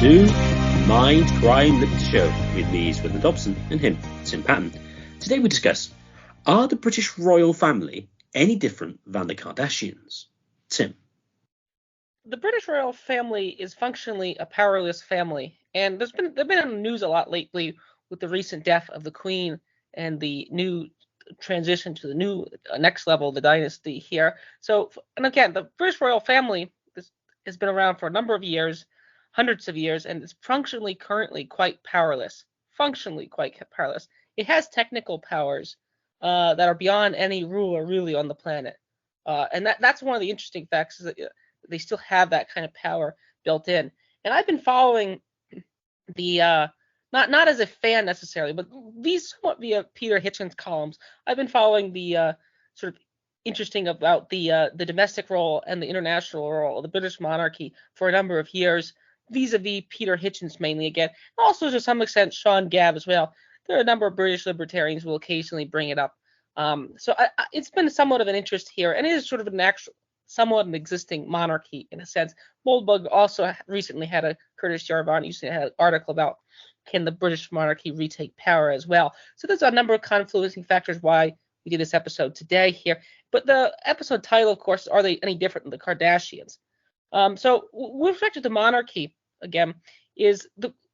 to Mind Crime Literature Show with me, Swindler Dobson, and him, Tim Patton. Today we discuss, are the British royal family any different than the Kardashians? Tim. The British royal family is functionally a powerless family, and they've been in the news a lot lately with the recent death of the Queen and the new transition to the new next level, the dynasty here. So, and again, the British royal family has been around for a number of years, hundreds of years, and it's functionally currently quite powerless. Functionally quite powerless. It has technical powers that are beyond any ruler really on the planet, and that's one of the interesting facts is that they still have that kind of power built in. And I've been following the not as a fan necessarily, but these somewhat via Peter Hitchens columns. I've been following the sort of interesting about the domestic role and the international role of the British monarchy for a number of years, vis-a-vis Peter Hitchens mainly again, and also to some extent Sean Gabb as well. There are a number of British libertarians who will occasionally bring it up. So it's been somewhat of an interest here, and it is sort of an actual, somewhat an existing monarchy in a sense. Moldbug also recently had a Curtis Jarvan recently had an article about can the British monarchy retake power as well. So there's a number of confluencing factors why we did this episode today here. But the episode title, of course, are they any different than the Kardashians? So with respect to the monarchy, again, is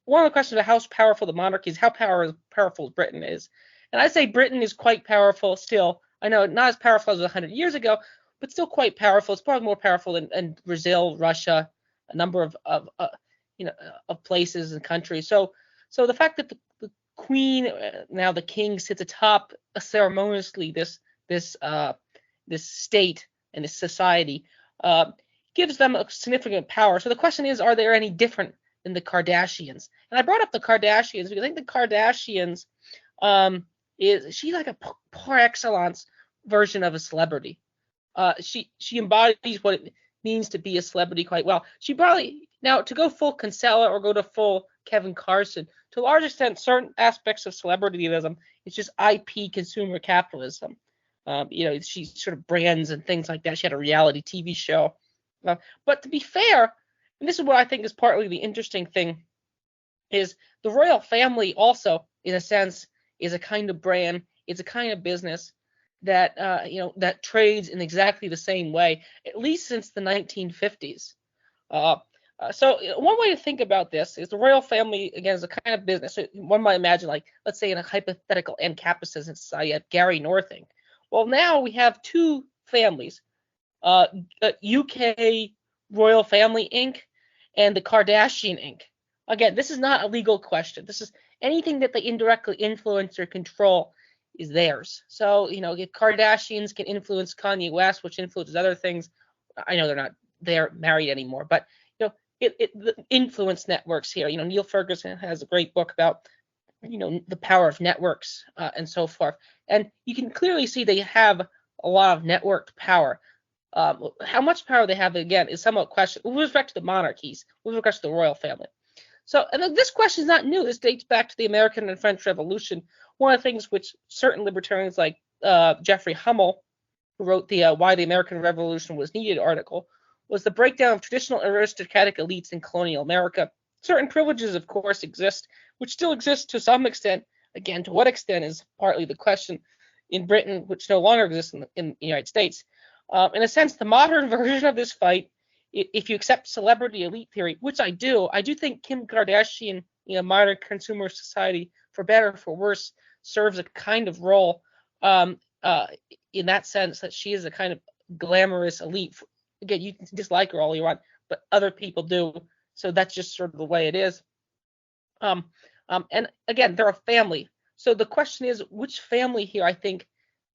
one of the questions of how powerful the monarchy is, how powerful Britain is. And I say Britain is quite powerful still. I know not as powerful as 100 years ago, but still quite powerful. It's probably more powerful than Brazil, Russia, a number of places and countries. So the fact that the Queen, now the King, sits atop ceremoniously this state and this society gives them a significant power. So the question is, are they any different than the Kardashians? And I brought up the Kardashians because I think the Kardashians she's like a par excellence version of a celebrity. She embodies what it means to be a celebrity quite well. She probably, now to go full Kinsella or go to full Kevin Carson, to a large extent, certain aspects of celebrityism, it's just IP consumer capitalism. She sort of brands and things like that. She had a reality TV show. But to be fair, and this is what I think is partly the interesting thing, is the royal family also, in a sense, is a kind of brand, it's a kind of business that that trades in exactly the same way, at least since the 1950s. So one way to think about this is the royal family, again, is a kind of business. So one might imagine, like, let's say in a hypothetical Ancapism society, you have Gary Northing. Well, now we have two families, UK Royal Family Inc. and the Kardashian Inc. Again, this is not a legal question. This is anything that they indirectly influence or control is theirs. So, if Kardashians can influence Kanye West, which influences other things, I know they're married anymore, but the influence networks here. Neil Ferguson has a great book about the power of networks and so forth, and you can clearly see they have a lot of networked power. How much power they have, again, is somewhat questioned with respect to the monarchies, with respect to the royal family. So, and this question is not new. This dates back to the American and French Revolution. One of the things which certain libertarians like Jeffrey Hummel, who wrote the Why the American Revolution Was Needed article, was the breakdown of traditional aristocratic elites in colonial America. Certain privileges, of course, exist, which still exist to some extent. Again, to what extent is partly the question in Britain, which no longer exists in the United States. In a sense, the modern version of this fight, if you accept celebrity elite theory, which I do think Kim Kardashian, modern consumer society, for better or for worse, serves a kind of role in that sense that she is a kind of glamorous elite. Again, you can dislike her all you want, but other people do. So that's just sort of the way it is. And again, they're a family. So the question is, which family here I think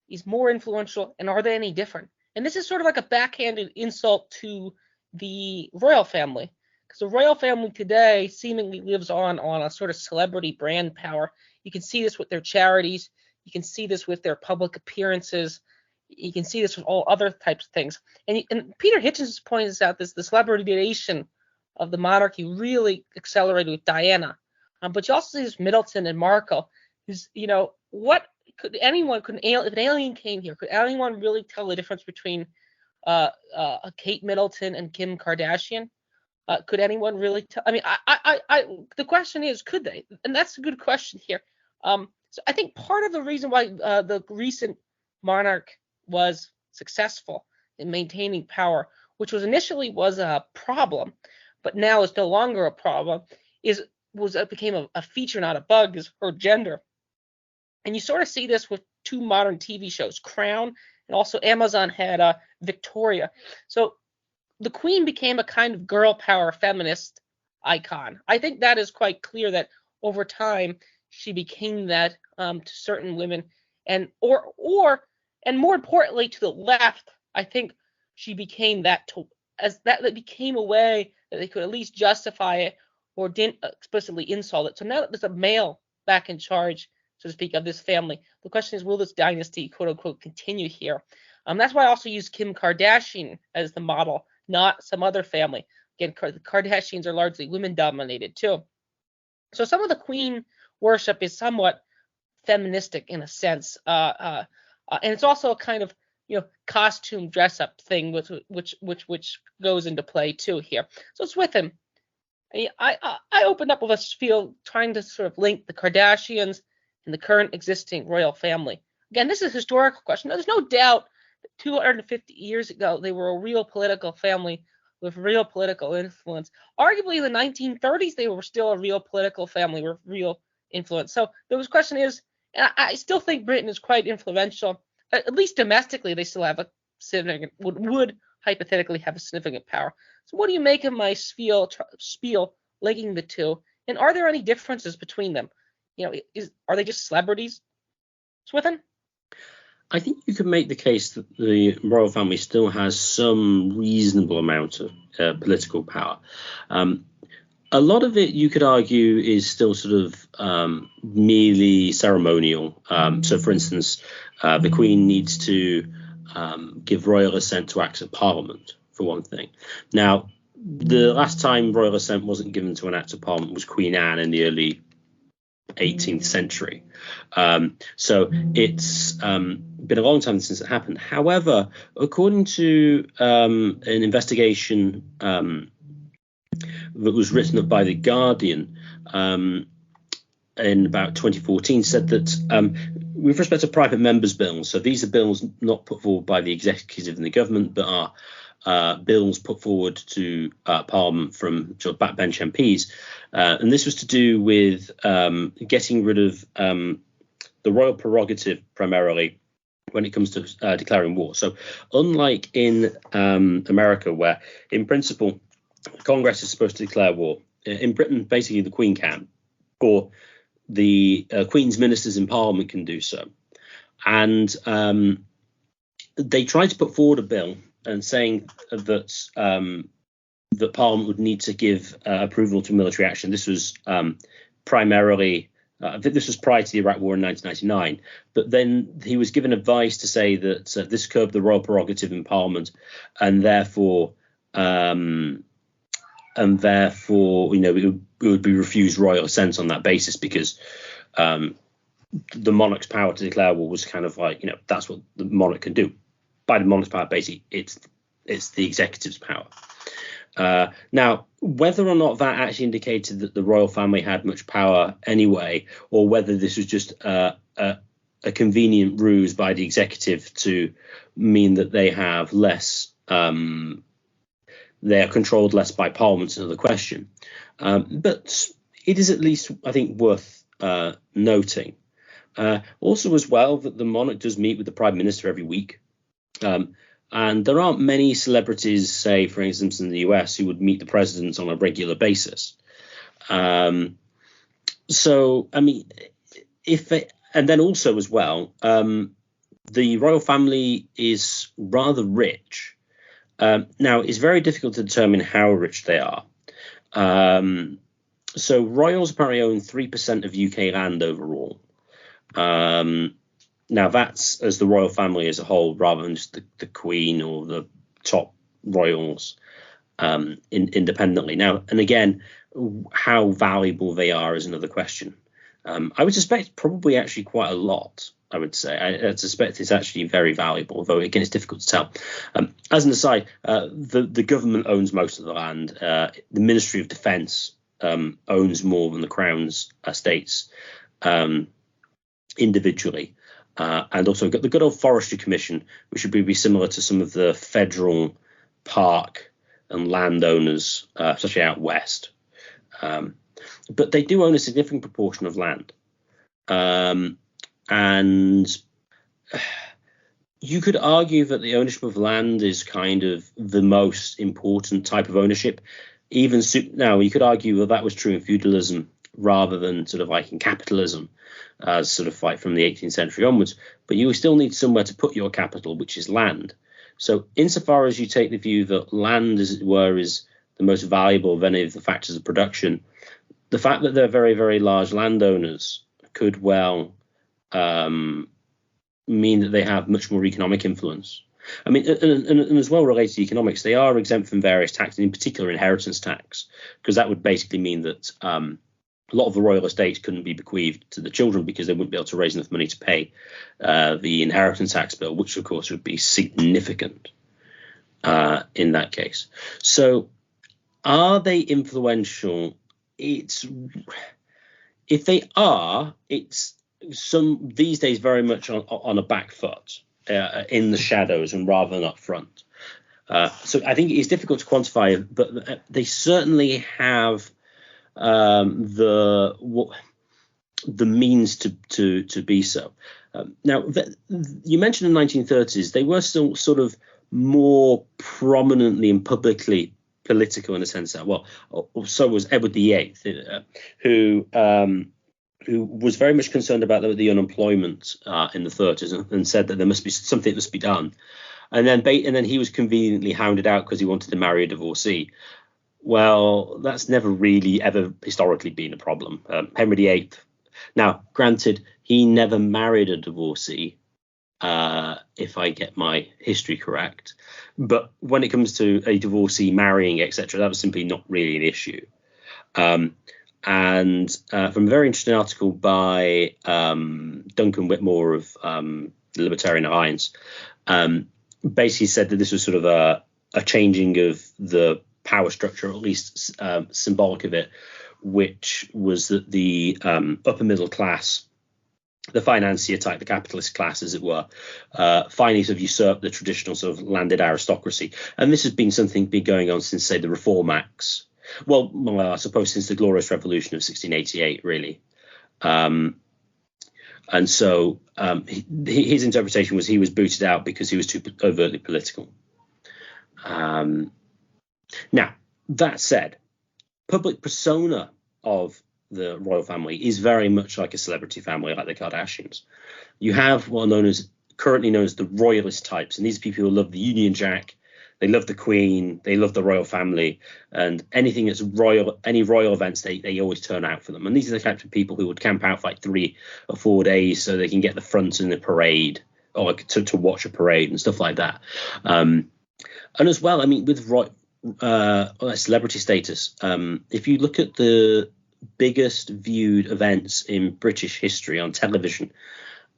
is more influential, and are they any different? And this is sort of like a backhanded insult to the royal family, because the royal family today seemingly lives on a sort of celebrity brand power. You can see this with their charities. You can see this with their public appearances. You can see this with all other types of things. And Peter Hitchens points out this, the celebrityization of the monarchy really accelerated with Diana. But you also see this Middleton and Markle, who's, what if an alien came here, could anyone really tell the difference between Kate Middleton and Kim Kardashian? Could anyone really tell? I mean, the question is, could they? And that's a good question here. So I think part of the reason why the recent monarch was successful in maintaining power, which was initially was a problem, but now is no longer a problem, it became a feature, not a bug, is her gender. And you sort of see this with two modern TV shows, Crown, and also Amazon had Victoria. So the Queen became a kind of girl power feminist icon. I think that is quite clear that over time she became that to certain women, and and more importantly to the left. I think she became that that became a way that they could at least justify it or didn't explicitly insult it. So now that there's a male back in charge, so to speak, of this family, the question is, will this dynasty, quote unquote, continue here? That's why I also use Kim Kardashian as the model, not some other family. Again, the Kardashians are largely women dominated too. So some of the queen worship is somewhat feministic in a sense, and it's also a kind of costume dress up thing, which goes into play too here. So it's with him. I opened up with a spiel trying to sort of link the Kardashians and the current existing royal family. Again, this is a historical question. There's no doubt that 250 years ago they were a real political family with real political influence. Arguably in the 1930s they were still a real political family with real influence. So the question is, and I still think Britain is quite influential, at least domestically. They still have a significant would hypothetically have a significant power. So what do you make of my spiel linking the two? And are there any differences between them? Are they just celebrities? Swithin? I think you could make the case that the royal family still has some reasonable amount of political power. A lot of it, you could argue, is still sort of merely ceremonial. So, for instance, the Queen needs to give royal assent to acts of Parliament, for one thing. Now, the last time royal assent wasn't given to an act of Parliament was Queen Anne in the early 18th century. So it's been a long time since it happened. However, according to an investigation that was written up by The Guardian in about 2014, said that with respect to private members' bills, so these are bills not put forward by the executive and the government, but are bills put forward to Parliament from sort of backbench MPs. And this was to do with getting rid of the royal prerogative primarily when it comes to declaring war. So unlike in America, where in principle Congress is supposed to declare war, in Britain basically the Queen can, or the Queen's ministers in Parliament can do so. And they tried to put forward a bill and saying that that Parliament would need to give approval to military action. This was primarily, I think this was prior to the Iraq War in 1999. But then he was given advice to say that this curbed the royal prerogative in Parliament, and therefore, it would be refused royal assent on that basis, because the monarch's power to declare war was kind of like, that's what the monarch can do. By the monarch's power, basically, it's the executive's power. Now, whether or not that actually indicated that the royal family had much power anyway, or whether this was just a convenient ruse by the executive to mean that they have less, they are controlled less by Parliament, is another question. But it is at least, I think, worth noting. Also, as well, that the monarch does meet with the Prime Minister every week. And there aren't many celebrities, say, for instance, in the US, who would meet the president on a regular basis. So, I mean, and then also as well, the royal family is rather rich. Now, it's very difficult to determine how rich they are. So royals apparently own 3% of UK land overall. Now, that's as the royal family as a whole, rather than just the Queen or the top royals independently. Now, and again, how valuable they are is another question. I would suspect probably actually quite a lot. I would say I suspect it's actually very valuable, although again it's difficult to tell. As an aside, the government owns most of the land. The Ministry of Defence owns more than the Crown's estates individually, and also got the good old Forestry Commission, which would be similar to some of the federal park and landowners, especially out west. But they do own a significant proportion of land. And you could argue that the ownership of land is kind of the most important type of ownership. Now, you could argue that was true in feudalism rather than sort of like in capitalism, sort of like from the 18th century onwards. But you still need somewhere to put your capital, which is land. So insofar as you take the view that land, as it were, is the most valuable of any of the factors of production, the fact that they're very, very large landowners could well mean that they have much more economic influence. I mean, and as well related to economics, they are exempt from various taxes, in particular inheritance tax, because that would basically mean that a lot of the royal estates couldn't be bequeathed to the children because they wouldn't be able to raise enough money to pay the inheritance tax bill, which of course would be significant in that case. So are they influential? If they are, it's some these days very much on a back foot, in the shadows and rather than up front. So I think it's difficult to quantify, but they certainly have the means to be so. Now, you mentioned the 1930s; they were still sort of more prominently and publicly political in a sense that, well, so was Edward VIII, who was very much concerned about the unemployment in the 30s and said that there must be something that must be done. And then he was conveniently hounded out because he wanted to marry a divorcee. Well, that's never really ever historically been a problem. Henry VIII, now granted, he never married a divorcee, if I get my history correct. But when it comes to a divorcee marrying, etc., that was simply not really an issue. And from a very interesting article by Duncan Whitmore of the Libertarian Alliance, basically said that this was sort of a changing of the power structure, or at least symbolic of it, which was that the upper middle class, the financier type, the capitalist class, as it were, finally sort of usurped the traditional sort of landed aristocracy. And this has been something been going on since, say, the Reform Acts. Well, I suppose since the Glorious Revolution of 1688, really. And so his interpretation was he was booted out because he was too overtly political. Now, that said, public persona of the royal family is very much like a celebrity family, like the Kardashians. You have what are currently known as the royalist types, and these are people who love the Union Jack, they love the Queen, they love the royal family, and anything that's royal, any royal events, they always turn out for them. And these are the types of people who would camp out for like 3 or 4 days so they can get the front in the parade, or like to watch a parade and stuff like that. And as well, I mean, with celebrity status, if you look at the biggest viewed events in British history on television,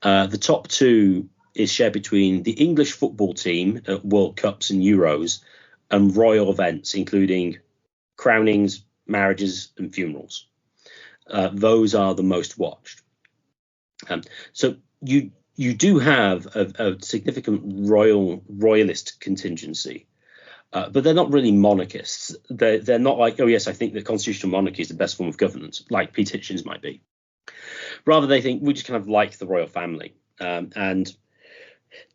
the top 2 is shared between the English football team at World Cups and Euros and royal events, including crownings, marriages and funerals. Those are the most watched. So you do have a significant royalist contingency. But they're not really monarchists. They're not like, oh, yes, I think that constitutional monarchy is the best form of governance, like Pete Hitchens might be. Rather, they think we just kind of like the royal family. And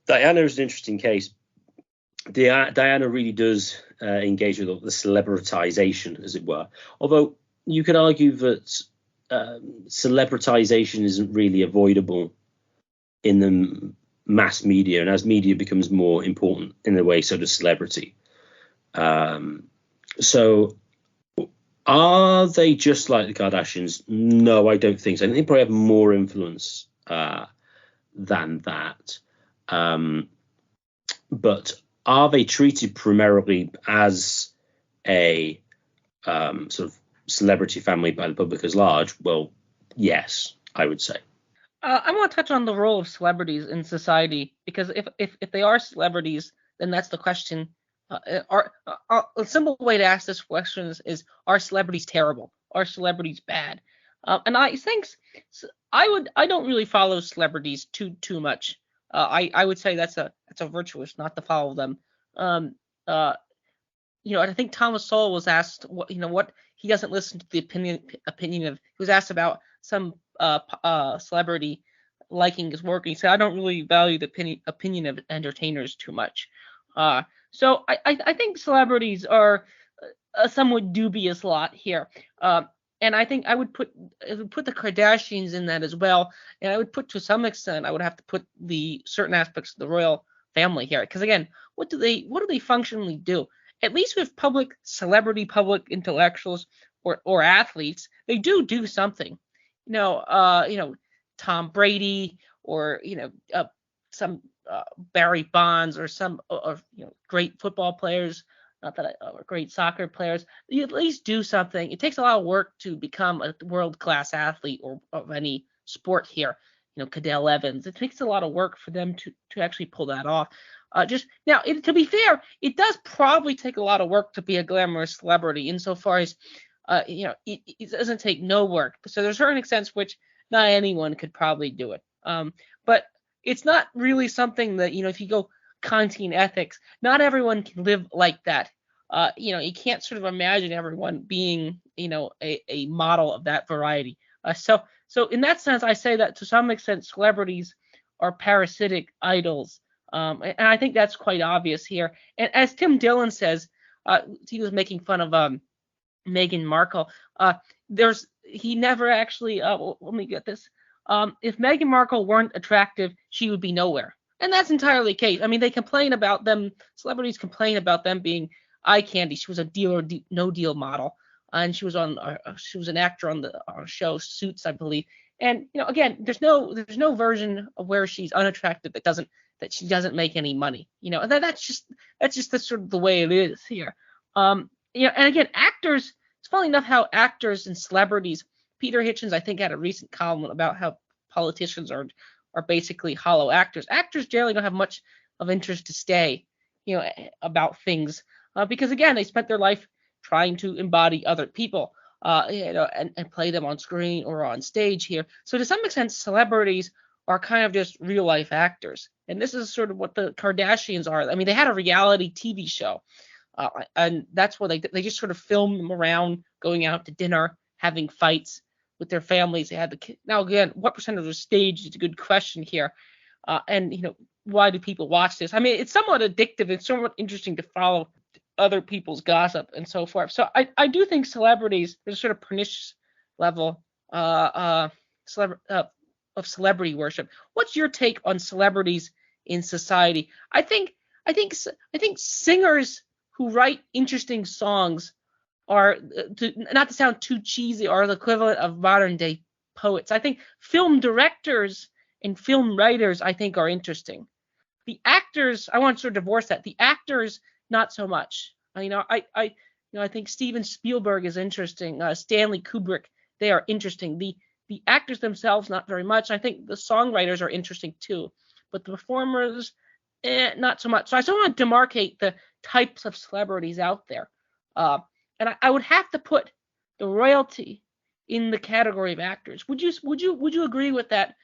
Diana is an interesting case. Diana really does engage with the celebritization, as it were. Although you could argue that celebritization isn't really avoidable in the mass media. And as media becomes more important in a way, so does celebrity. So are they just like the Kardashians? No, I don't think so. I think they probably have more influence than that. But are they treated primarily as a sort of celebrity family by the public as large? Well, yes, I would say. I want to touch on the role of celebrities in society, because if they are celebrities, then that's the question. A simple way to ask this question are celebrities terrible? Are celebrities bad? And I think I don't really follow celebrities too much. I would say that's a virtuous not to follow them. Um, uh, I think Thomas Sowell was asked what he doesn't listen to the opinion of. He was asked about some celebrity liking his work. And he said, I don't really value the opinion of entertainers too much. So I think celebrities are a somewhat dubious lot here. And I think I would put the Kardashians in that as well. And I would put, to some extent, I would have to put the certain aspects of the royal family here, because again, what do they functionally do? At least with public intellectuals or athletes, they do something. Tom Brady, or some Barry Bonds, or some or great football players, not that or great soccer players. You at least do something. It takes a lot of work to become a world class athlete or of any sport here. Cadell Evans. It takes a lot of work for them to actually pull that off. Just now, to be fair, it does probably take a lot of work to be a glamorous celebrity, insofar as it doesn't take no work. So there's certain extents which not anyone could probably do it. But it's not really something that, if you go Kantian ethics, not everyone can live like that. You can't sort of imagine everyone being, a model of that variety. So in that sense, I say that to some extent, celebrities are parasitic idols. And I think that's quite obvious here. And as Tim Dillon says, he was making fun of Meghan Markle. He never actually. Let me get this. If Meghan Markle weren't attractive, she would be nowhere. And that's entirely the case. I mean, they complain about them. Celebrities complain about them being eye candy. She was a Deal or No Deal model, and she was an actor on the show Suits, I believe. And again, there's no version of where she's unattractive that she doesn't make any money. That's just the sort of the way it is here. And again, actors. It's funny enough how actors and celebrities. Peter Hitchens, I think, had a recent column about how politicians are basically hollow actors. Actors generally don't have much of interest to stay, about things, because again, they spent their life trying to embody other people, and play them on screen or on stage here. So to some extent, celebrities are kind of just real life actors, and this is sort of what the Kardashians are. I mean, they had a reality TV show, and that's where they just sort of filmed them around, going out to dinner, having fights with their families. They had now again, what percent of the stage is a good question here, and why do people watch this? I mean, it's somewhat addictive. It's somewhat interesting to follow other people's gossip and so forth. So I do think celebrities, there's a sort of pernicious level of celebrity worship. What's your take on celebrities in society? I think singers who write interesting songs are, not to sound too cheesy, are the equivalent of modern day poets. I think film directors and film writers, I think, are interesting. The actors, I want to sort of divorce that. The actors, not so much. I think Steven Spielberg is interesting. Stanley Kubrick, they are interesting. The actors themselves, not very much. I think the songwriters are interesting too, but the performers, not so much. So I still want to demarcate the types of celebrities out there. And I would have to put the royalty in the category of actors. Would you agree with that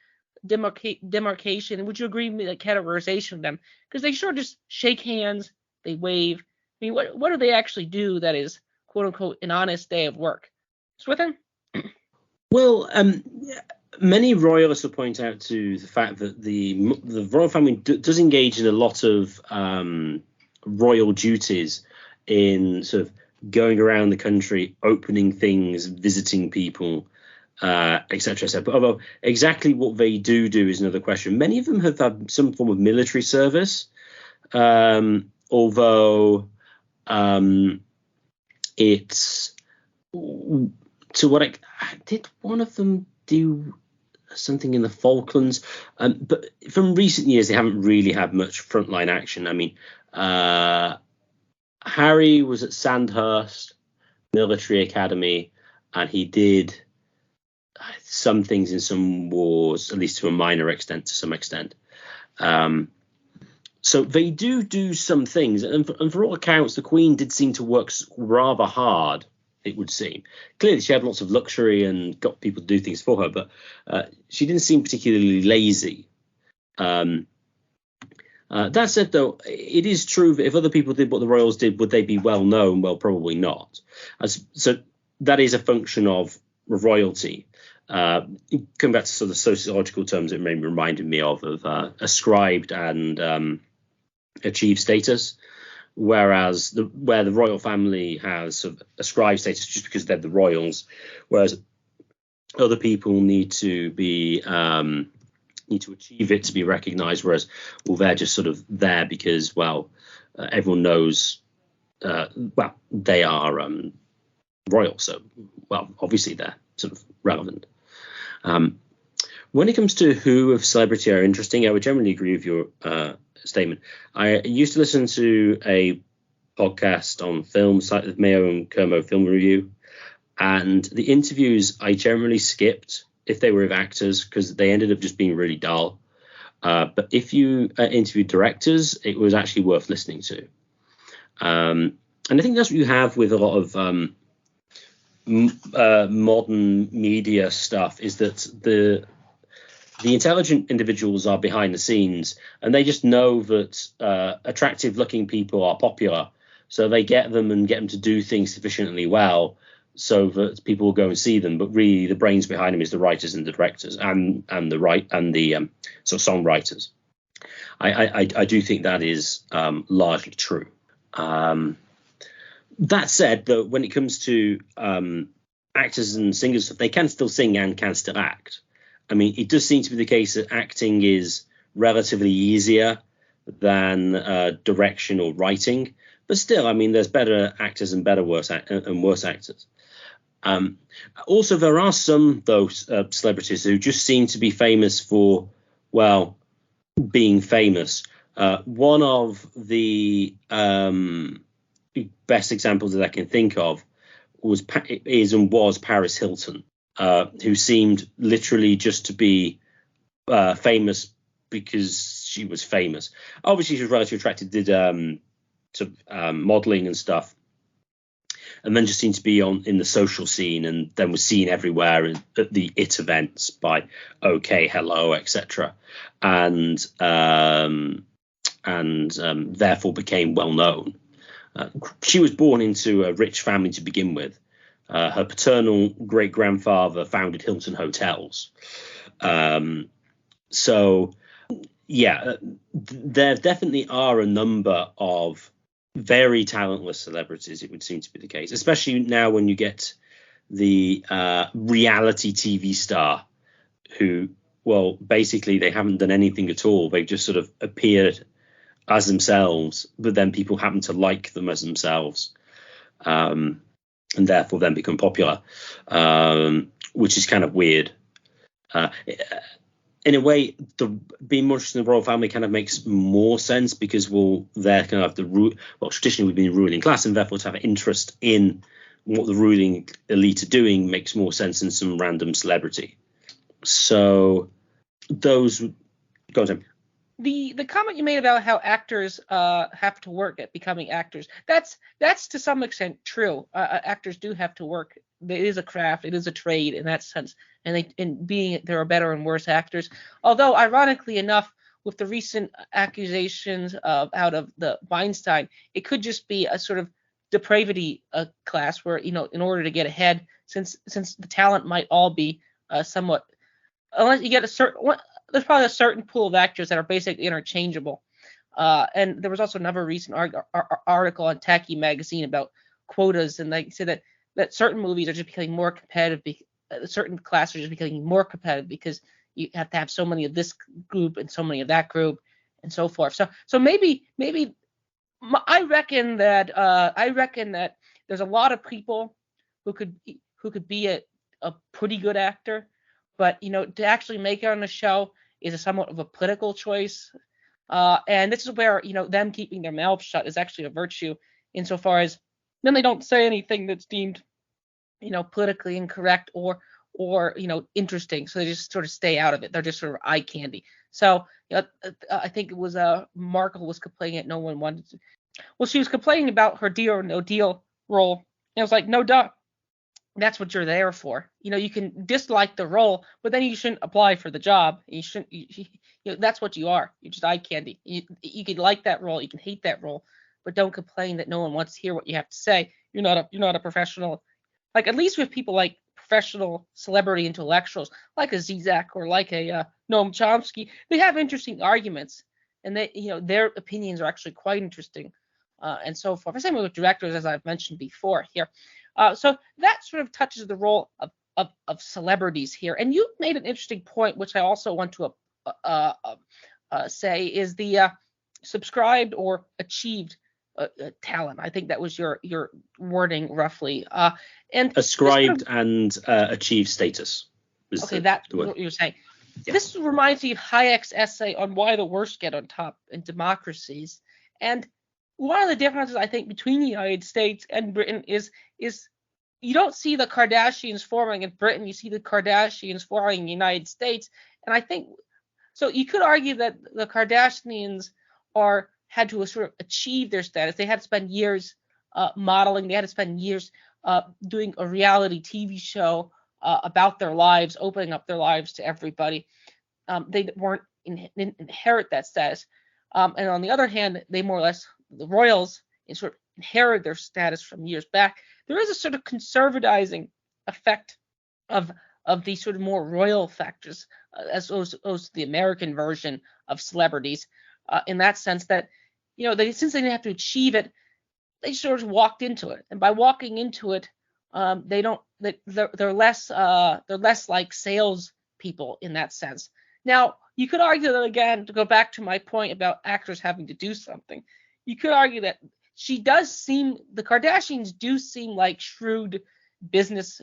demarcation? Would you agree with the categorization of them? Because they sure just shake hands, they wave. I mean, what do they actually do that is, quote unquote, an honest day of work? Swithin? Well, many royalists will point out to the fact that the royal family does engage in a lot of royal duties, in sort of going around the country, opening things, visiting people, etc. etc. But although exactly what they do is another question. Many of them have had some form of military service, although it's to what did one of them do something in the Falklands? But from recent years, they haven't really had much frontline action. I mean, Harry was at Sandhurst Military Academy, and he did some things in some wars, at least to a minor extent, to some extent. So they do some things, and for all accounts, the Queen did seem to work rather hard. It would seem clearly she had lots of luxury and got people to do things for her, but she didn't seem particularly lazy. That said, though, it is true that if other people did what the royals did, would they be well known? Well, probably not. So that is a function of royalty. Coming back to sort of sociological terms, it may reminded me of ascribed and achieved status, whereas where the royal family has sort of ascribed status just because they're the royals, whereas other people need to achieve it to be recognized, whereas they're just sort of there because everyone knows they are royal, so obviously they're sort of relevant. When it comes to who of celebrity are interesting, I would generally agree with your statement. I used to listen to a podcast on film, Mayo and Kermo Film Review, and the interviews I generally skipped if they were with actors because they ended up just being really dull. But if you interviewed directors, it was actually worth listening to. And I think that's what you have with a lot of modern media stuff, is that the intelligent individuals are behind the scenes and they just know that attractive looking people are popular. So they get them to do things sufficiently well so that people will go and see them. But really the brains behind them is the writers and the directors and the sort of songwriters. I do think that is largely true. That said, though, when it comes to actors and singers, they can still sing and can still act. I mean, it does seem to be the case that acting is relatively easier than direction or writing. But still, I mean, there's better actors and worse actors. Also, there are some, though, celebrities who just seem to be famous for, being famous. One of the best examples that I can think of was Paris Hilton, who seemed literally just to be famous because she was famous. Obviously, she was relatively attractive, did modeling and stuff, and then just seemed to be in the social scene, and then was seen everywhere at the IT events by OK, Hello, etc. And therefore became well known. She was born into a rich family to begin with. Her paternal great-grandfather founded Hilton Hotels. There definitely are a number of very talentless celebrities, it would seem to be the case, especially now when you get the reality TV star who, basically they haven't done anything at all. They've just sort of appeared as themselves, but then people happen to like them as themselves, and therefore then become popular, which is kind of weird. In a way, being more interested in the royal family kind of makes more sense because they're kind of traditionally we've been a ruling class, and therefore to have an interest in what the ruling elite are doing makes more sense than some random celebrity. So those go on, Tim. The comment you made about how actors have to work at becoming actors, that's to some extent true. Actors do have to work. It is a craft. It is a trade in that sense. And there are better and worse actors. Although, ironically enough, with the recent accusations out of the Weinstein, it could just be a sort of depravity class where, in order to get ahead, since the talent might all be somewhat, unless you get there's probably a certain pool of actors that are basically interchangeable. And there was also another recent article on Tacky Magazine about quotas, and they said that certain movies are just becoming more competitive. Certain classes are just becoming more competitive because you have to have so many of this group and so many of that group and so forth. So maybe I reckon that there's a lot of people who could be a pretty good actor, but to actually make it on the show is somewhat of a political choice. And this is where them keeping their mouths shut is actually a virtue, insofar as then they don't say anything that's deemed politically incorrect or or interesting, so they just sort of stay out of it. They're just sort of eye candy. So I think it was Markle was complaining that no one wanted to. Well, she was complaining about her Deal or No Deal role. And I was like, no, duh. That's what you're there for. You can dislike the role, but then you shouldn't apply for the job. You shouldn't. That's what you are. You're just eye candy. You can like that role, you can hate that role, but don't complain that no one wants to hear what you have to say. You're not a professional. Like, at least with people like professional celebrity intellectuals, like a Zizek or like a Noam Chomsky, they have interesting arguments, and their opinions are actually quite interesting, and so forth. Same with directors, as I've mentioned before here. So that sort of touches the role of celebrities here. And you made an interesting point, which I also want to say, is the subscribed or achieved talent. I think that was your wording roughly. And ascribed and achieved status. Okay, that's what you were saying. Yeah. This reminds me of Hayek's essay on why the worst get on top in democracies. And one of the differences, I think, between the United States and Britain is you don't see the Kardashians forming in Britain. You see the Kardashians forming in the United States. And I think so. You could argue that the Kardashians had to sort of achieve their status. They had to spend years modeling. They had to spend years doing a reality TV show about their lives, opening up their lives to everybody. They didn't inherit that status. And on the other hand, they more or less, the royals, sort of inherited their status from years back. There is a sort of conservatizing effect of these sort of more royal factors as opposed to the American version of celebrities, in that sense that, since they didn't have to achieve it, they sort of walked into it. And by walking into it, they're less like sales people in that sense. Now, you could argue that, again, to go back to my point about actors having to do something, you could argue that the Kardashians do seem like shrewd business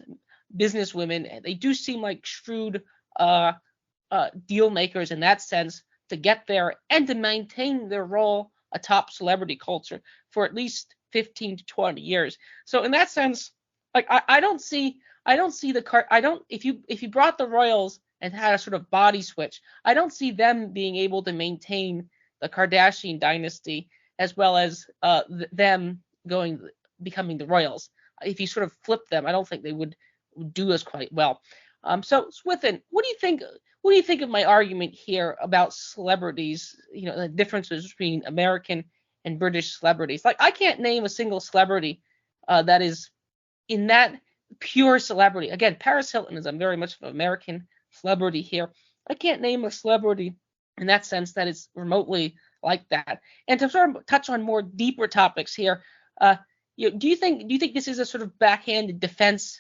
women. They do seem like shrewd deal makers in that sense, to get there and to maintain their role atop celebrity culture for at least 15 to 20 years. So in that sense, like, I don't see if you brought the royals and had a sort of body switch, I don't see them being able to maintain the Kardashian dynasty as well as them becoming the royals. If you sort of flip them, I don't think they would do us quite well. So Swithin, what do you think? What do you think of my argument here about celebrities? The differences between American and British celebrities. Like, I can't name a single celebrity that is in that pure celebrity. Again, Paris Hilton is very much of an American celebrity here. I can't name a celebrity in that sense that is remotely like that. And to sort of touch on more deeper topics here, do you think this is a sort of backhanded defense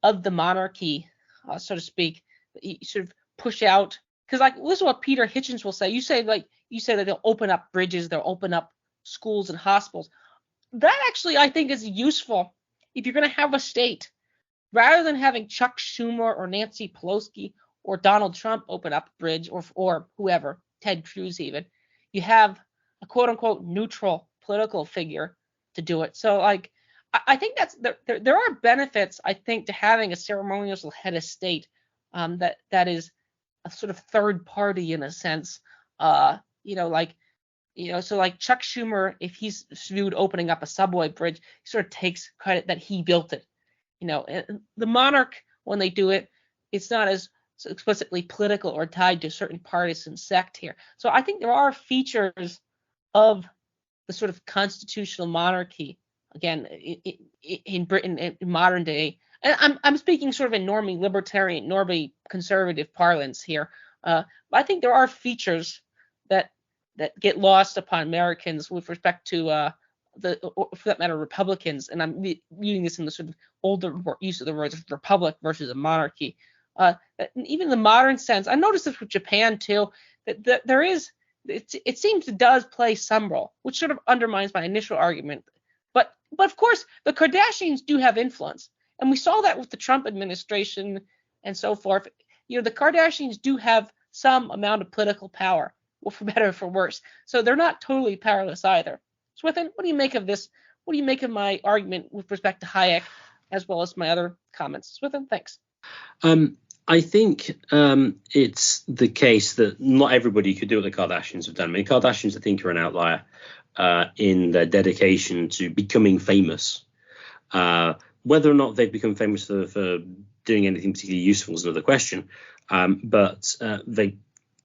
of the monarchy, so to speak? You sort of push out, because like this is what Peter Hitchens will say. You say that they'll open up bridges, they'll open up schools and hospitals. That actually, I think, is useful if you're going to have a state, rather than having Chuck Schumer or Nancy Pelosi or Donald Trump open up a bridge, or whoever, Ted Cruz even. You have a quote unquote neutral political figure to do it. So like, I think there are benefits, I think, to having a ceremonial head of state that is a sort of third party in a sense. So like Chuck Schumer, if he's viewed opening up a subway bridge, he sort of takes credit that he built it. And the monarch, when they do it, it's not as explicitly political or tied to a certain partisan sect here. So I think there are features of the sort of constitutional monarchy, again, in Britain in modern day. And I'm speaking sort of in normally libertarian, normally conservative parlance here. But I think there are features that get lost upon Americans with respect to for that matter, Republicans. And I'm viewing this in the sort of older use of the words republic versus a monarchy. Even the modern sense, I noticed this with Japan too, that there is, it seems it does play some role, which sort of undermines my initial argument. But of course, the Kardashians do have influence, and we saw that with the Trump administration and so forth. The Kardashians do have some amount of political power, well, for better or for worse. So they're not totally powerless either. Swithin, what do you make of this? What do you make of my argument with respect to Hayek, as well as my other comments? Swithin, thanks. I think it's the case that not everybody could do what the Kardashians have done. I mean, Kardashians, I think, are an outlier in their dedication to becoming famous. Whether or not they've become famous for doing anything particularly useful is another question. But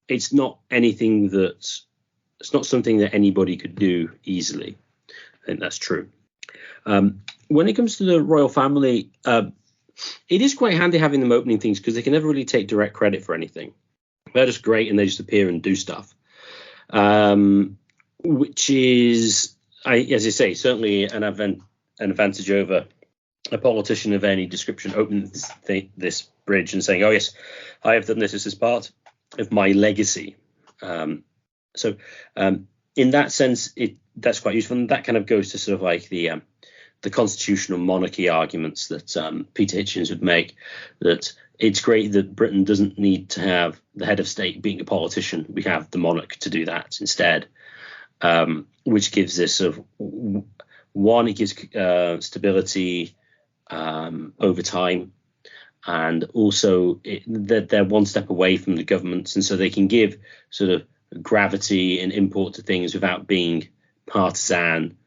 it's not anything it's not something that anybody could do easily. I think that's true. When it comes to the royal family, it is quite handy having them opening things because they can never really take direct credit for anything. They're just great and they just appear and do stuff, which is, as I say, certainly an advantage over a politician of any description opening this bridge and saying, "Oh yes, I have done this. This is part of my legacy." So in that sense, that's quite useful. And that kind of goes to sort of like the constitutional monarchy arguments that Peter Hitchens would make, that it's great that Britain doesn't need to have the head of state being a politician. We have the monarch to do that instead, which gives this sort of it gives stability over time, and also that they're one step away from the governments, and so they can give sort of gravity and import to things without being partisan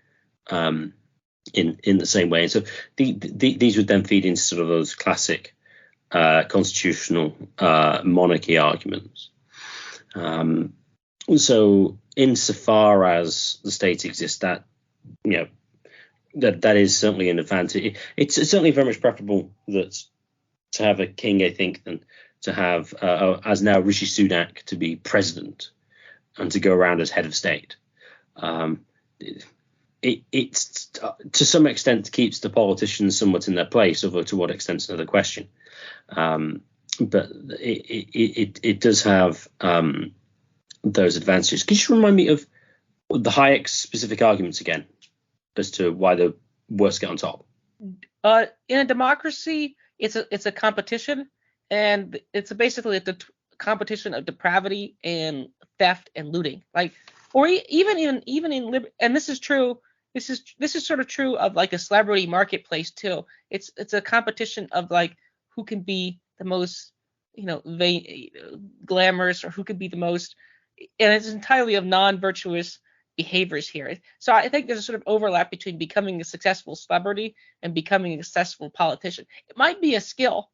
in the same way. And so these would then feed into sort of those classic constitutional monarchy arguments. So insofar as the state exists, that that is certainly an advantage. It's certainly very much preferable to have a king, I think, than to have as now Rishi Sunak to be president and to go around as head of state. It's to some extent keeps the politicians somewhat in their place, although to what extent is another question. But it does have those advantages. Could you remind me of the Hayek specific arguments again as to why the worst get on top? In a democracy, it's a competition, and it's basically a competition of depravity and theft and looting. Like, or even in and this is true. This is sort of true of like a celebrity marketplace too. It's a competition of like who can be the most glamorous, or who could be the most, and it's entirely of non-virtuous behaviors here. So I think there's a sort of overlap between becoming a successful celebrity and becoming a successful politician. It might be a skill.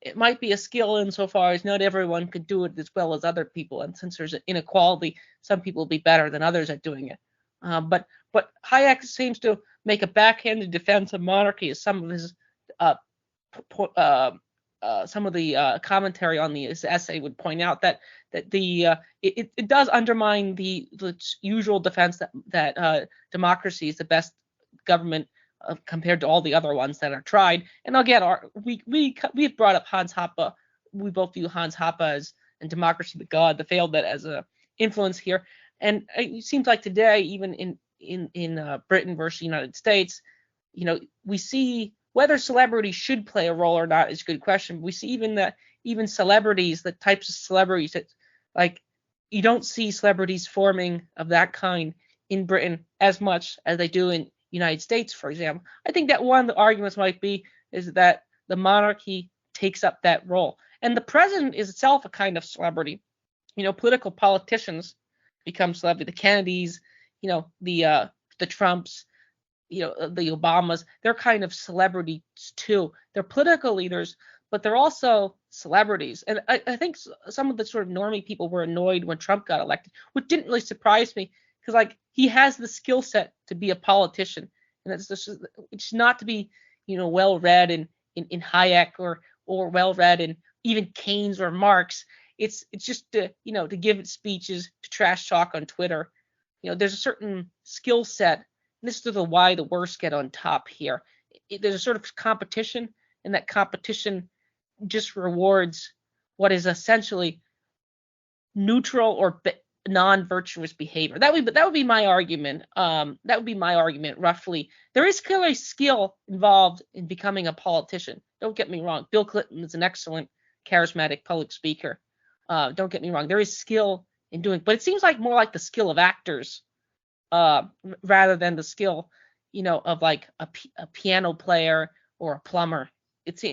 It might be a skill insofar as not everyone could do it as well as other people, and since there's an inequality, some people will be better than others at doing it. But Hayek seems to make a backhanded defense of monarchy as some of his some of the commentary on his essay would point out, that it does undermine the usual defense that democracy is the best government compared to all the other ones that are tried. And again, we've brought up Hans Hoppe. We both view Hans Hoppe as and democracy the god, the failed that as a influence here. And it seems like today, even in Britain versus the United States, we see whether celebrities should play a role or not is a good question. We see even celebrities, the types of celebrities that, like, you don't see celebrities forming of that kind in Britain as much as they do in United States, for example. I think that one of the arguments might be is that the monarchy takes up that role. And the president is itself a kind of celebrity. Political politicians become celebrity. The Kennedys, the Trumps, the Obamas, they're kind of celebrities too. They're political leaders, but they're also celebrities. And I think some of the sort of normie people were annoyed when Trump got elected, which didn't really surprise me, because like he has the skill set to be a politician, and it's not to be well read in Hayek or well read in even Keynes or Marx. It's just to give speeches, to trash talk on Twitter. There's a certain skill set. This is why the worst get on top here. There's a sort of competition, and that competition just rewards what is essentially neutral or non-virtuous behavior. That would be my argument. That would be my argument roughly. There is clearly skill involved in becoming a politician. Don't get me wrong. Bill Clinton is an excellent, charismatic public speaker. Don't get me wrong. There is skill in doing, but it seems like more like the skill of actors, rather than the skill, of like a piano player or a plumber.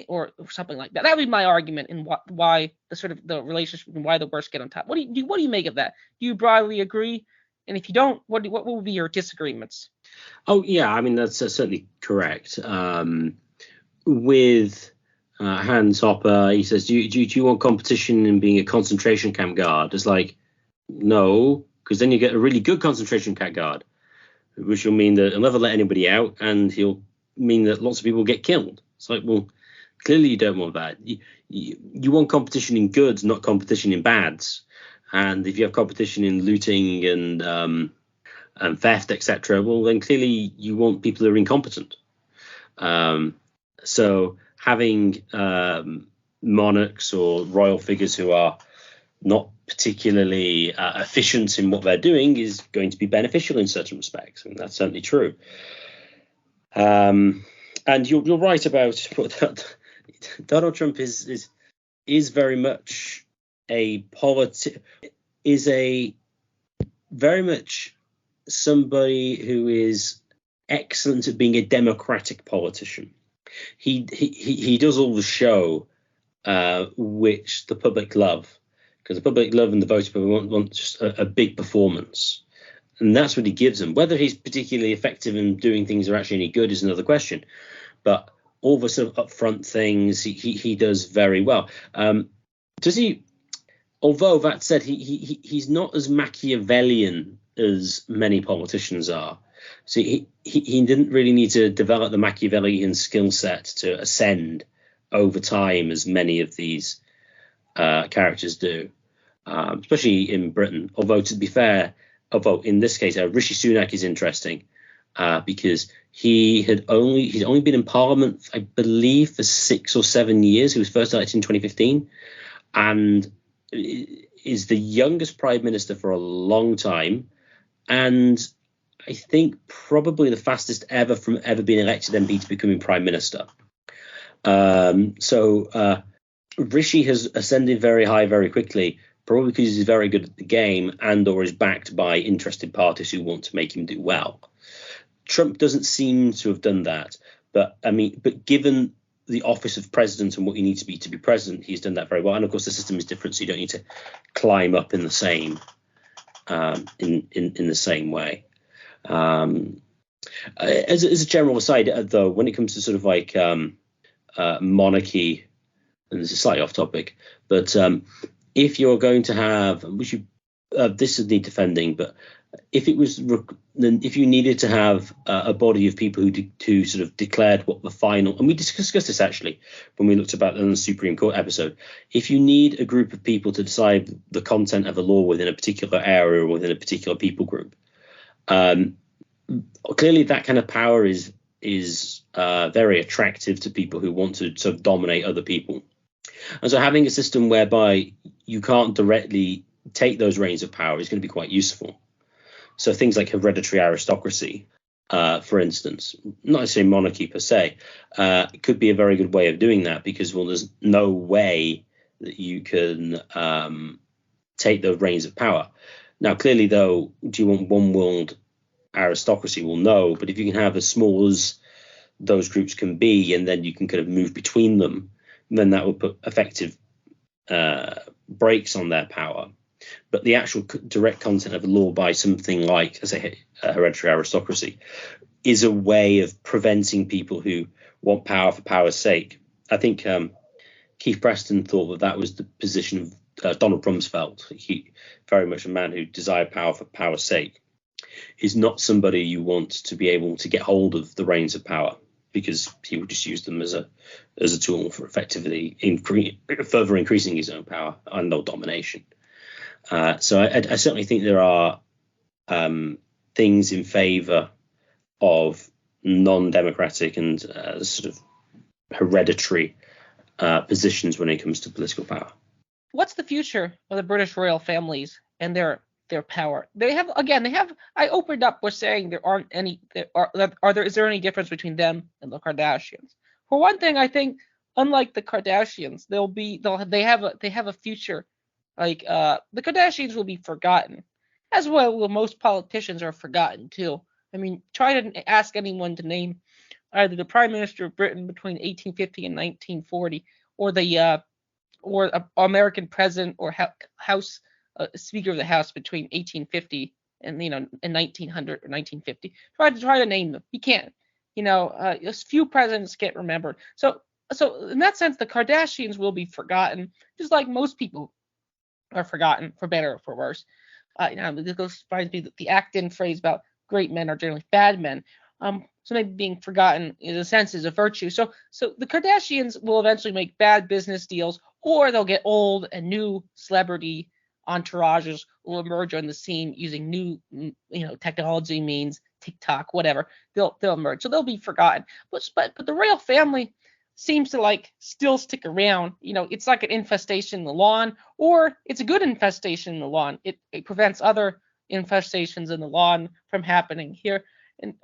or something like that. That would be my argument in why the relationship and why the worst get on top. What do you make of that? Do you broadly agree? And if you don't, what would be your disagreements? Oh yeah, I mean that's certainly correct. With Hans Hopper, he says, do you want competition in being a concentration camp guard? It's like, no, because then you get a really good concentration camp guard, which will mean that he'll never let anybody out, and he'll mean that lots of people get killed. It's like, well, clearly you don't want that. You want competition in goods, not competition in bads. And if you have competition in looting and theft, etc., well, then clearly you want people who are incompetent. So having monarchs or royal figures who are not particularly efficient in what they're doing is going to be beneficial in certain respects, and that's certainly true. And you're right about Donald Trump is very much very much somebody who is excellent at being a democratic politician. He does all the show, which the public love, because the public love and the voting want just a big performance, and that's what he gives them. Whether he's particularly effective in doing things that are actually any good is another question, but all the sort of upfront things he does very well. Does he? Although that said, he's not as Machiavellian as many politicians are. So he didn't really need to develop the Machiavellian skill set to ascend over time as many of these characters do, especially in Britain. Although to be fair, in this case, Rishi Sunak is interesting because he's only been in Parliament, I believe, for 6 or 7 years. He was first elected in 2015, and is the youngest prime minister for a long time, and I think probably the fastest ever from ever being elected MP to becoming prime minister. So Rishi has ascended very high very quickly, probably because he's very good at the game and or is backed by interested parties who want to make him do well. Trump doesn't seem to have done that, but given the office of president and what you need to be president, he's done that very well. And of course, the system is different, so you don't need to climb up in the same in the same way. As a general aside, though, when it comes to sort of like monarchy, and this is slightly off topic, but if you're going to have, this would need defending, but if you needed to have a body of people who sort of declared what the final, and we discussed this actually when we looked about in the Supreme Court episode, if you need a group of people to decide the content of a law within a particular area or within a particular people group, clearly that kind of power is very attractive to people who want to sort of dominate other people. And so having a system whereby you can't directly take those reins of power is going to be quite useful. So things like hereditary aristocracy, for instance, not necessarily monarchy per se, could be a very good way of doing that, because, well, there's no way that you can take the reins of power. Now, clearly, though, do you want one world aristocracy? Well, no, but if you can have as small as those groups can be, and then you can kind of move between them, then that will put effective brakes on their power. But the actual direct content of the law by something like, as I say, hereditary aristocracy is a way of preventing people who want power for power's sake. I think Keith Preston thought that was the position of Donald Rumsfeld. He very much a man who desired power for power's sake. Is not somebody you want to be able to get hold of the reins of power, because he would just use them as a tool for effectively further increasing his own power and no domination. So I certainly think there are things in favour of non-democratic and sort of hereditary positions when it comes to political power. What's the future of the British royal families and their power? I opened up with saying is there any difference between them and the Kardashians? For one thing, I think unlike the Kardashians, they have a future. Like the Kardashians will be forgotten, as well most politicians are forgotten too. I mean, try to ask anyone to name either the Prime Minister of Britain between 1850 and 1940, or the or a American president or House Speaker of the House between 1850 and in 1900 or 1950. Try to name them. You can't. A few presidents get remembered. So in that sense, the Kardashians will be forgotten, just like most people are forgotten, for better or for worse. This reminds me that the Acton phrase about great men are generally bad men. So maybe being forgotten in a sense is a virtue. So the Kardashians will eventually make bad business deals, or they'll get old and new celebrity entourages will emerge on the scene using new technology means, TikTok, whatever. They'll emerge. So they'll be forgotten. But the royal family seems to still stick around. It's like an infestation in the lawn, or it's a good infestation in the lawn. It prevents other infestations in the lawn from happening here. And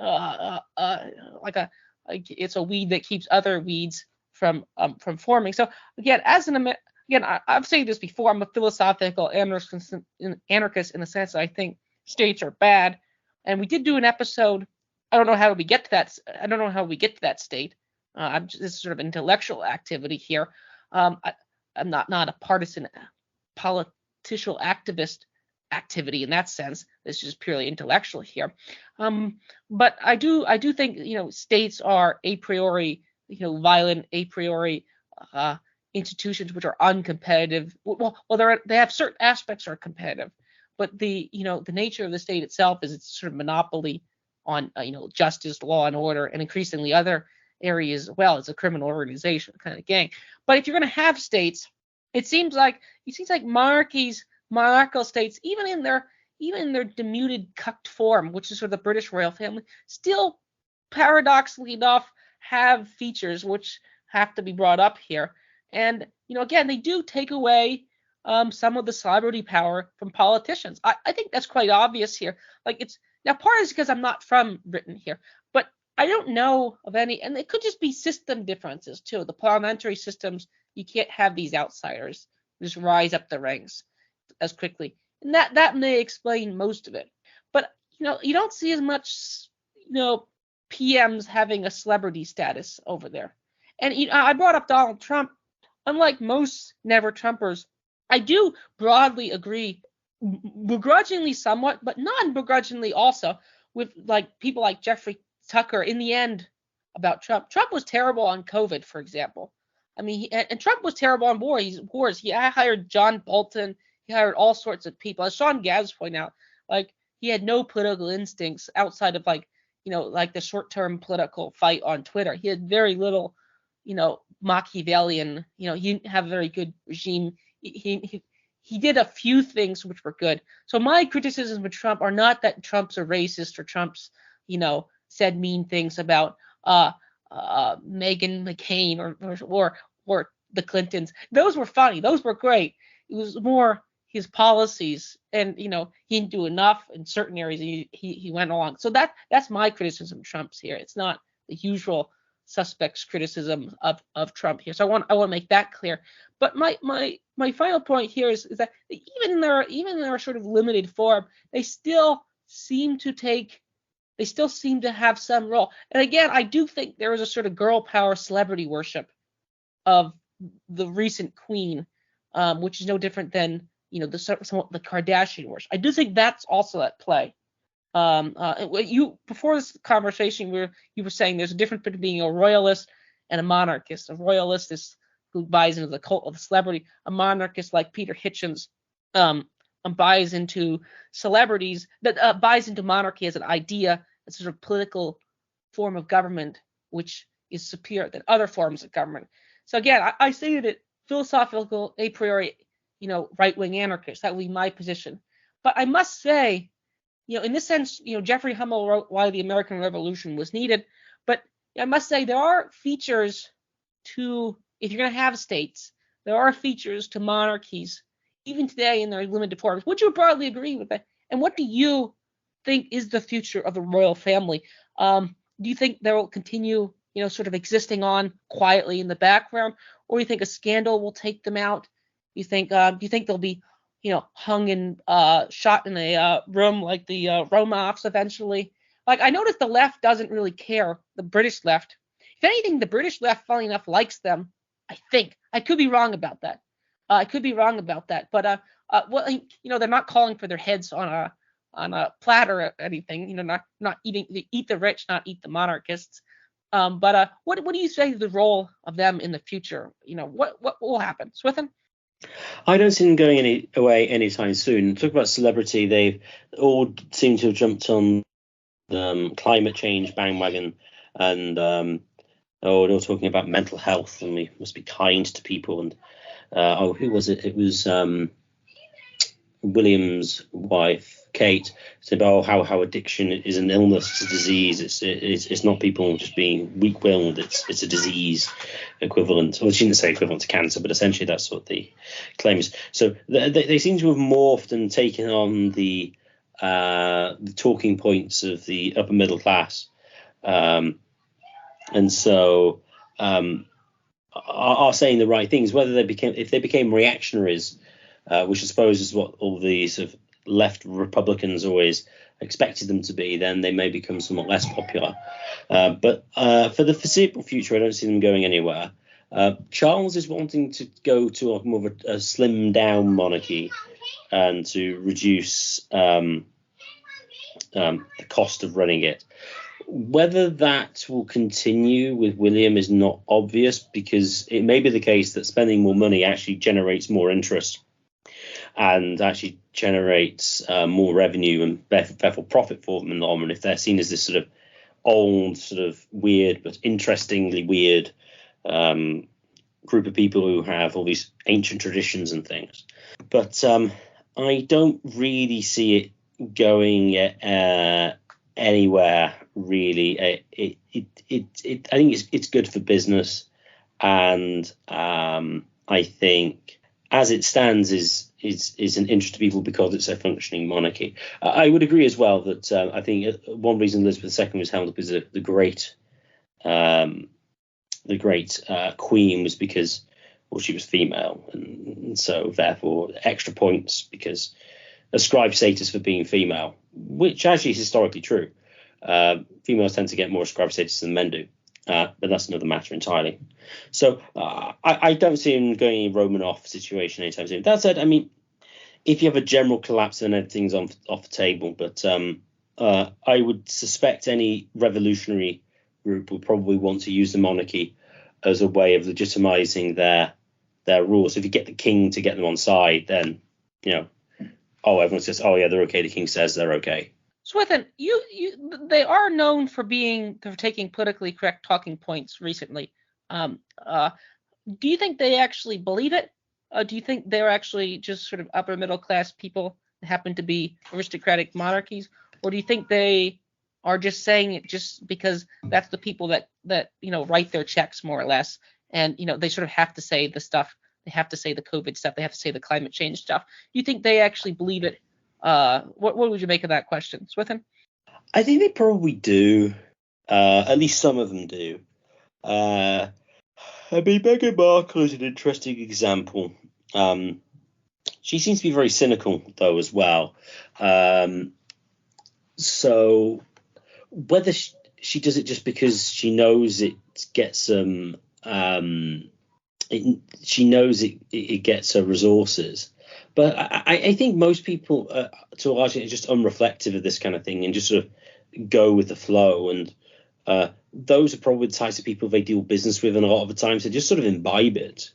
it's a weed that keeps other weeds from forming. So again, I've said this before. I'm a philosophical anarchist in the sense that I think states are bad. And we did do an episode. I don't know how we get to that. I don't know how we get to that state. This is sort of intellectual activity here. I'm not a partisan, political activist activity in that sense. This is just purely intellectual here. But I do think states are a priori violent, a priori institutions which are uncompetitive. Well, they have certain aspects are competitive, but the nature of the state itself is its sort of monopoly on justice, law and order, and increasingly other areas as well. It's a criminal organization kind of gang. But if you're going to have states, it seems like monarchical states, even in their denuded, cucked form, which is sort of the British royal family, still paradoxically enough have features which have to be brought up here. And again, they do take away some of the celebrity power from politicians. I think that's quite obvious here. Now part is because I'm not from Britain here, but I don't know of any, and it could just be system differences too. The parliamentary systems, you can't have these outsiders just rise up the ranks as quickly, and that may explain most of it. But you don't see as much PMs having a celebrity status over there. And I brought up Donald Trump. Unlike most never Trumpers, I do broadly agree, begrudgingly somewhat, but non-begrudgingly also, with people like Jeffrey Tucker in the end about Trump. Trump was terrible on COVID, for example. I mean, and Trump was terrible on wars. He hired John Bolton. He hired all sorts of people. As Sean Gabbs pointed out, he had no political instincts outside of the short-term political fight on Twitter. He had very little, Machiavellian. He didn't have a very good regime. He did a few things which were good. So my criticisms of Trump are not that Trump's a racist or Trump's, said mean things about Meghan McCain or the Clintons. Those were funny. Those were great. It was more his policies, and he didn't do enough in certain areas. He went along. So that's my criticism of Trump's here. It's not the usual suspects criticism of Trump here. So I want to make that clear. But my final point here is that even in their sort of limited form, they still seem to have some role. And again, I do think there is a sort of girl power celebrity worship of the recent queen, which is no different than the Kardashian worship. I do think that's also at play. Before this conversation, you were saying there's a difference between being a royalist and a monarchist. A royalist is who buys into the cult of celebrity. A monarchist, like Peter Hitchens, buys into celebrities, that buys into monarchy as an idea, a sort of political form of government which is superior than other forms of government. So again, I say that philosophical a priori, right-wing anarchist. That would be my position. But I must say, in this sense, Jeffrey Hummel wrote why the American Revolution was needed. But I must say there are features to, if you're going to have states, there are features to monarchies, even today in their limited forms. Would you broadly agree with that? And what do you think is the future of the royal family? Do you think they will continue, sort of existing on quietly in the background, or do you think a scandal will take them out? Do you think they'll be, hung and shot in a room like the Romanovs eventually? Like, I noticed the left doesn't really care, the British left. If anything, the British left, funny enough, likes them. I think. I could be wrong about that. But well, they're not calling for their heads on a platter or anything. Not eating. They eat the rich, not eat the monarchists. But what do you say is the role of them in the future? What will happen, Swithin? I don't see them going away anytime soon. Talk about celebrity, they all seem to have jumped on the climate change bandwagon, and they're all talking about mental health, and we must be kind to people. And who was it? It was William's wife, Kate, said, "Oh, how addiction is an illness, it's a disease. It's not people just being weak-willed. It's a disease equivalent." Well, she didn't say equivalent to cancer, but essentially that's what the claim is. So they seem to have morphed and taken on the talking points of the upper middle class, and so are saying the right things. Whether if they became reactionaries, which I suppose is what all these sort of left Republicans always expected them to be, then they may become somewhat less popular. But for the foreseeable future, I don't see them going anywhere. Charles is wanting to go to more of a slim down monarchy and to reduce the cost of running it. Whether that will continue with William is not obvious, because it may be the case that spending more money actually generates more interest and actually generates more revenue and therefore profit for them in the long run, if they're seen as this sort of old, sort of weird but interestingly weird group of people who have all these ancient traditions and things. But I don't really see it going anywhere really. I think it's good for business, and I think as it stands is an interest to people because it's a functioning monarchy. I would agree as well that I think one reason Elizabeth II was held up as the great queen was because, well, she was female, and so therefore extra points because ascribed status for being female, which actually is historically true. Females tend to get more ascribed status than men do. But that's another matter entirely. So I don't see him going any Romanoff situation anytime soon. That said, I mean, if you have a general collapse, then everything's off the table. But I would suspect any revolutionary group will probably want to use the monarchy as a way of legitimizing their rules. If you get the king to get them on side, then everyone says, "Oh yeah, they're okay." The king says they're okay. Swithin, they are known for taking politically correct talking points recently. Do you think they actually believe it? Do you think they're actually just sort of upper middle class people that happen to be aristocratic monarchies, or do you think they are just saying it just because that's the people that write their checks more or less, and they sort of have to say the stuff, they have to say the COVID stuff, they have to say the climate change stuff? Do you think they actually believe it? What would you make of that question, Swithin? I think they probably do. At least some of them do. I mean, Meghan Markle is an interesting example. She seems to be very cynical, though, as well. So whether she does it just because she knows it gets some, she knows it gets her resources. But I think most people, to a large extent, are just unreflective of this kind of thing and just sort of go with the flow. And those are probably the types of people they deal business with, and a lot of the times they just sort of imbibe it.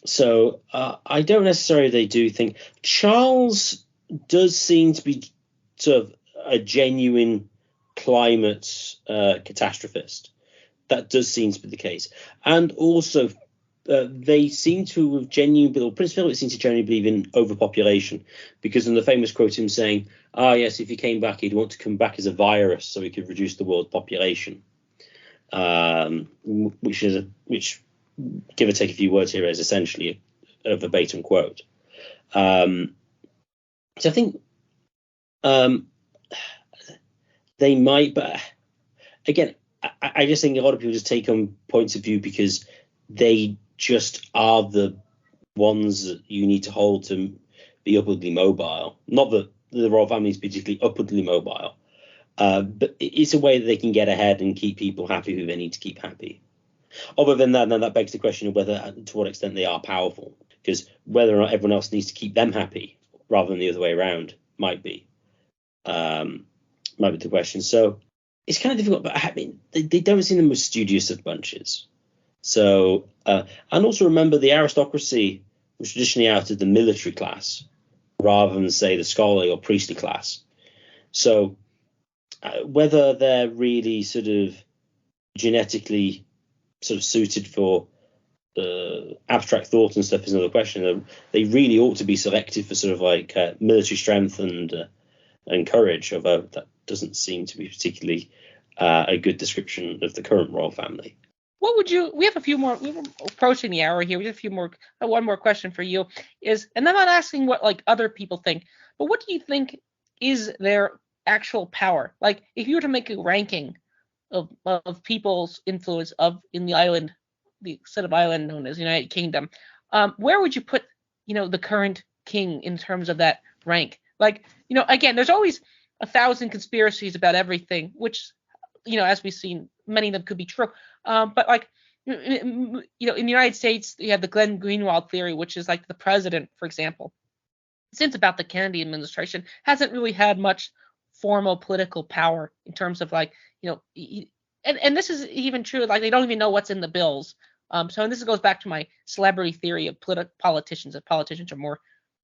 So I don't necessarily do think Charles does seem to be sort of a genuine climate catastrophist. That does seem to be the case. And also, they seem to have Prince Philip seems to genuinely believe in overpopulation, because in the famous quote, him saying, yes, if he came back, he'd want to come back as a virus so he could reduce the world's population, which, give or take a few words here, is essentially a verbatim quote. So I think they might, but again, I just think a lot of people just take on points of view because they just are the ones that you need to hold to be upwardly mobile. Not that the royal family is particularly upwardly mobile, But it's a way that they can get ahead and keep people happy who they need to keep happy. Other than that, then that begs the question of whether, to what extent they are powerful, because whether or not everyone else needs to keep them happy rather than the other way around might be the question. So it's kind of difficult, but I mean, they don't seem the most studious of bunches. So, and also remember, the aristocracy was traditionally out of the military class rather than, say, the scholarly or priestly class. So whether they're really sort of genetically sort of suited for abstract thought and stuff is another question. They really ought to be selected for sort of like military strength and courage, although that doesn't seem to be particularly a good description of the current royal family. What would you? We have a few more. We were approaching the hour here. We have a few more. One more question for you is, and I'm not asking what like other people think, but what do you think is their actual power? Like, if you were to make a ranking of people's influence in the island, the set of island known as United Kingdom, where would you put the current king in terms of that rank? Like, again, there's always 1,000 conspiracies about everything, which as we've seen, many of them could be true. But like, in the United States, you have the Glenn Greenwald theory, which is like the president, for example, since about the Kennedy administration, hasn't really had much formal political power in terms of like, and this is even true, like they don't even know what's in the bills. And this goes back to my celebrity theory of politicians, that politicians are more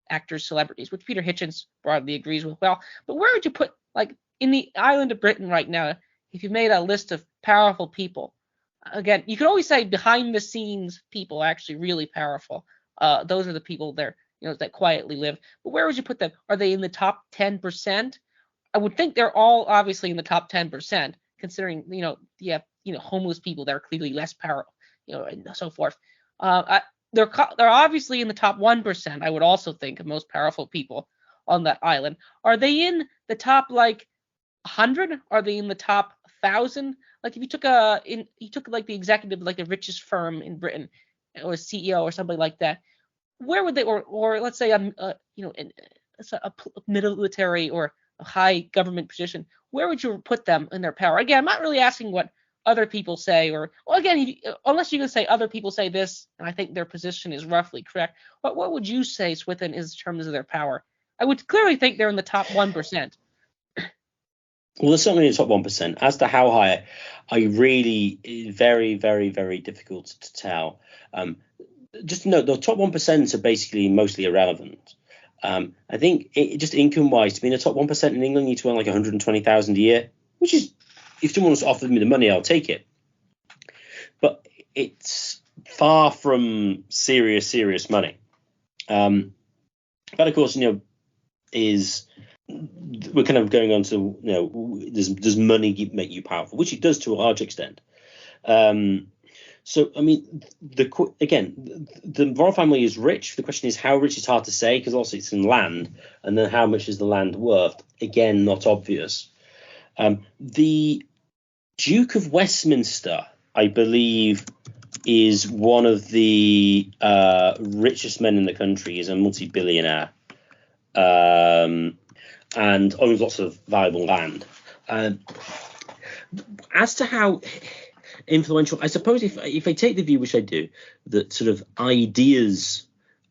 actors, celebrities, which Peter Hitchens broadly agrees with. Well, but where would you put, like, in the island of Britain right now, if you made a list of powerful people? Again, you could always say behind the scenes people are actually really powerful. Those are the people there, that quietly live. But where would you put them? Are they in the top 10%? I would think they're all obviously in the top 10%, considering, you have, homeless people that are clearly less powerful, and so forth. They're obviously in the top 1%, I would also think, of most powerful people on that island. Are they in the top, like, 100? Are they in the top 1,000? Like, if you took like the executive, like the richest firm in Britain, or a CEO or something like that, where would they, or let's say a military or a high government position, where would you put them in their power? Again, I'm not really asking what other people say, or, well, again, unless you can say other people say this, and I think their position is roughly correct. But what would you say, Swithin, is in terms of their power? I would clearly think they're in the top 1%. Well, they're certainly in the top 1%. As to how high, very, very, very difficult to tell. Just to note, the top 1% are basically mostly irrelevant. I think just income-wise, to be in the top 1% in England, you need to earn like 120,000 a year, which is, if someone was offered me the money, I'll take it. But it's far from serious money. But of course, is we're kind of going on to, does money make you powerful, which it does to a large extent. So, I mean, the royal family is rich. The question is how rich is hard to say, because also it's in land, and then how much is the land worth? Again, not obvious. The Duke of Westminster, I believe, is one of the richest men in the country. He's a multi-billionaire. And owns lots of valuable land. As to how influential, I suppose if I take the view, which I do, that sort of ideas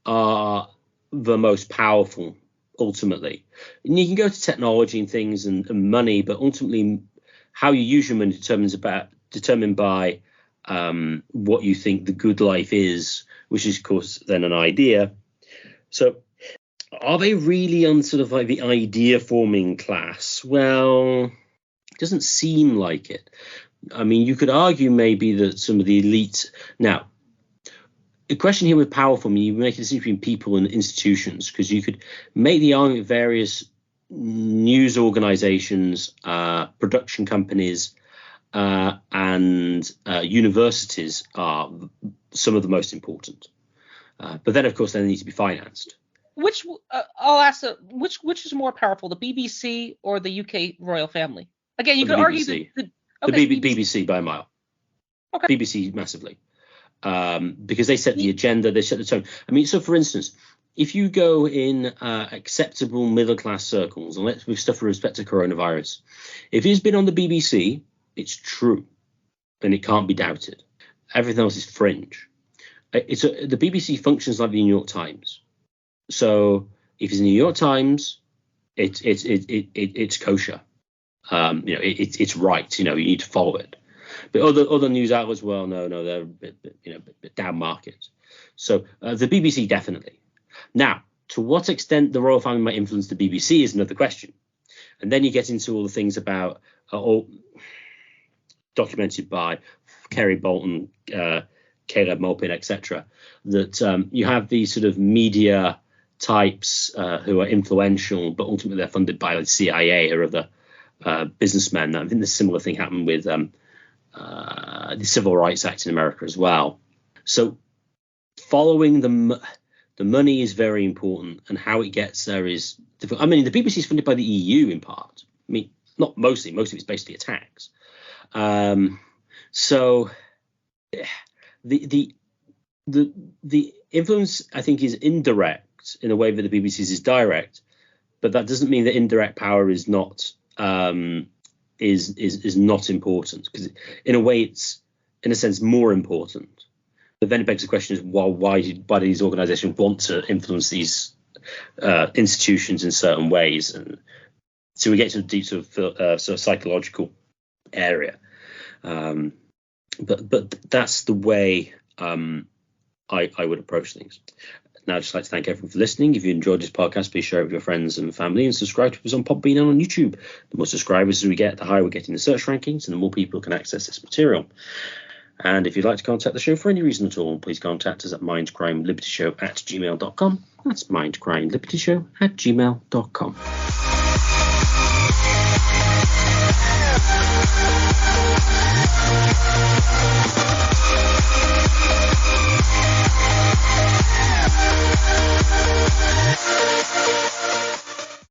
are the most powerful ultimately. And you can go to technology and things and money, but ultimately how you use your money determined by what you think the good life is, which is of course then an idea. So are they really on sort of like the idea forming class? Well, it doesn't seem like it. I mean, you could argue maybe that some of the elite. Now, the question here with powerful, you make a decision between people and institutions, because you could make the argument various news organizations, production companies, and universities are some of the most important. But then, of course, they need to be financed. Which I'll ask, which is more powerful, the BBC or the UK royal family? Again, you could argue the BBC by a mile. Okay. BBC massively, because they set the agenda, they set the tone. I mean, so for instance, if you go in acceptable middle class circles, and with stuff with respect to coronavirus, if it's been on the BBC, it's true, and it can't be doubted. Everything else is fringe. The BBC functions like the New York Times. So if it's the New York Times, it's kosher. It's right. You need to follow it. But other news outlets, well, no, they're a bit down market. So the BBC definitely. Now, to what extent the royal family might influence the BBC is another question. And then you get into all the things about all documented by Kerry Bolton, Caleb Maupin, etc. That you have these sort of media types who are influential, but ultimately they're funded by the CIA or other businessmen. I think the similar thing happened with the Civil Rights Act in America as well. So following the money is very important, and how it gets there is difficult. I mean, the BBC is funded by the EU in part. I mean, not mostly. Most of it's basically a tax. So the influence, I think, is indirect in a way that the BBC's is direct, but that doesn't mean that indirect power is not is not important, because in a way it's in a sense more important. But then it begs the question is, well, why do these organisations want to influence these institutions in certain ways? And so we get to a deep sort of psychological area. But that's the way I would approach things. Now, I'd just like to thank everyone for listening. If you enjoyed this podcast, please share it with your friends and family, and subscribe to us on Podbean and on YouTube. The more subscribers we get, the higher we get in the search rankings, and the more people can access this material. And if you'd like to contact the show for any reason at all, please contact us at mindcrimelibetyshow@gmail.com. That's mindcrimelibetyshow@gmail.com.